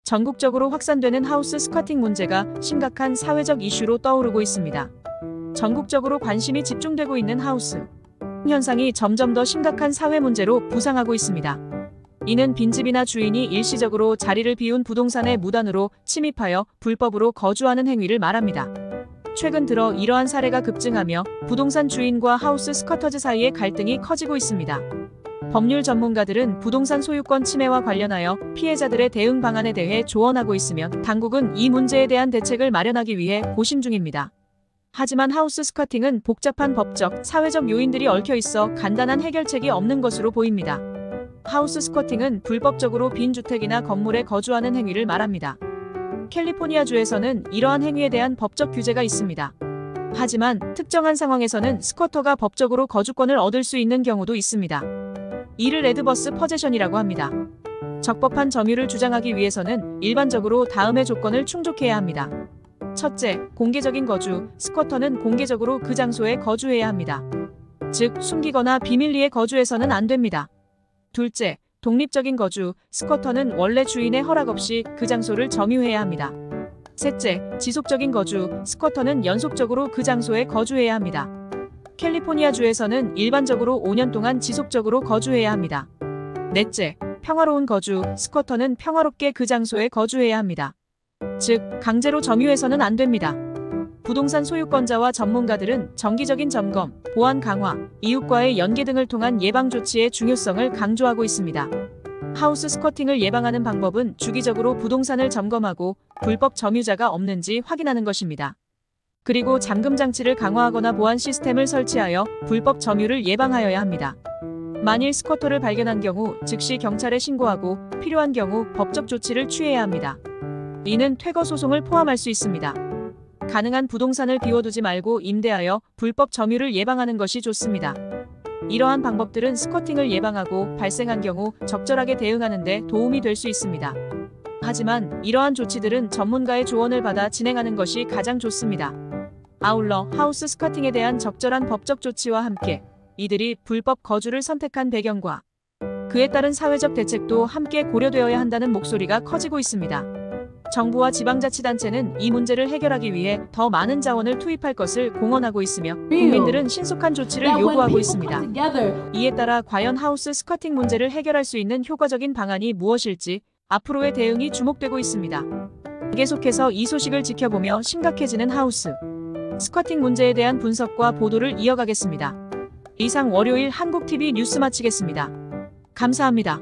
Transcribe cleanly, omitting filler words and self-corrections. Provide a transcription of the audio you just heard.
전국적으로 확산되는 하우스 스쿼팅 문제가 심각한 사회적 이슈로 떠오르고 있습니다. 전국적으로 관심이 집중되고 있는 하우스 현상이 점점 더 심각한 사회 문제로 부상하고 있습니다. 이는 빈집이나 주인이 일시적으로 자리를 비운 부동산에 무단으로 침입하여 불법으로 거주하는 행위를 말합니다. 최근 들어 이러한 사례가 급증하며 부동산 주인과 하우스 스쿼터즈 사이의 갈등이 커지고 있습니다. 법률 전문가들은 부동산 소유권 침해와 관련하여 피해자들의 대응 방안에 대해 조언하고 있으며 당국은 이 문제에 대한 대책을 마련하기 위해 고심 중입니다. 하지만 하우스 스쿼팅은 복잡한 법적, 사회적 요인들이 얽혀 있어 간단한 해결책이 없는 것으로 보입니다. 하우스 스쿼팅은 불법적으로 빈 주택이나 건물에 거주하는 행위를 말합니다. 캘리포니아주에서는 이러한 행위에 대한 법적 규제가 있습니다. 하지만 특정한 상황에서는 스쿼터가 법적으로 거주권을 얻을 수 있는 경우도 있습니다. 이를 애드버스 퍼제션이라고 합니다. 적법한 점유를 주장하기 위해서는 일반적으로 다음의 조건을 충족해야 합니다. 첫째, 공개적인 거주. 스쿼터는 공개적으로 그 장소에 거주해야 합니다. 즉, 숨기거나 비밀리에 거주해서는 안 됩니다. 둘째, 독립적인 거주. 스쿼터는 원래 주인의 허락 없이 그 장소를 점유해야 합니다. 셋째, 지속적인 거주. 스쿼터는 연속적으로 그 장소에 거주해야 합니다. 캘리포니아주에서는 일반적으로 5년 동안 지속적으로 거주해야 합니다. 넷째, 평화로운 거주. 스쿼터는 평화롭게 그 장소에 거주해야 합니다. 즉, 강제로 점유해서는 안 됩니다. 부동산 소유권자와 전문가들은 정기적인 점검, 보안 강화, 이웃과의 연계 등을 통한 예방 조치의 중요성을 강조하고 있습니다. 하우스 스쿼팅을 예방하는 방법은 주기적으로 부동산을 점검하고 불법 점유자가 없는지 확인하는 것입니다. 그리고 잠금 장치를 강화하거나 보안 시스템을 설치하여 불법 점유를 예방하여야 합니다. 만일 스쿼터를 발견한 경우 즉시 경찰에 신고하고 필요한 경우 법적 조치를 취해야 합니다. 이는 퇴거 소송을 포함할 수 있습니다. 가능한 부동산을 비워두지 말고 임대하여 불법 점유를 예방하는 것이 좋습니다. 이러한 방법들은 스쿼팅을 예방하고 발생한 경우 적절하게 대응하는 데 도움이 될 수 있습니다. 하지만 이러한 조치들은 전문가의 조언을 받아 진행하는 것이 가장 좋습니다. 아울러 하우스 스쿼팅에 대한 적절한 법적 조치와 함께 이들이 불법 거주를 선택한 배경과 그에 따른 사회적 대책도 함께 고려되어야 한다는 목소리가 커지고 있습니다. 정부와 지방자치단체는 이 문제를 해결하기 위해 더 많은 자원을 투입할 것을 공언하고 있으며 국민들은 신속한 조치를 요구하고 있습니다. 이에 따라 과연 하우스 스쿼팅 문제를 해결할 수 있는 효과적인 방안이 무엇일지 앞으로의 대응이 주목되고 있습니다. 계속해서 이 소식을 지켜보며 심각해지는 하우스 스쿼팅 문제에 대한 분석과 보도를 이어가겠습니다. 이상 월요일 한국TV 뉴스 마치겠습니다. 감사합니다.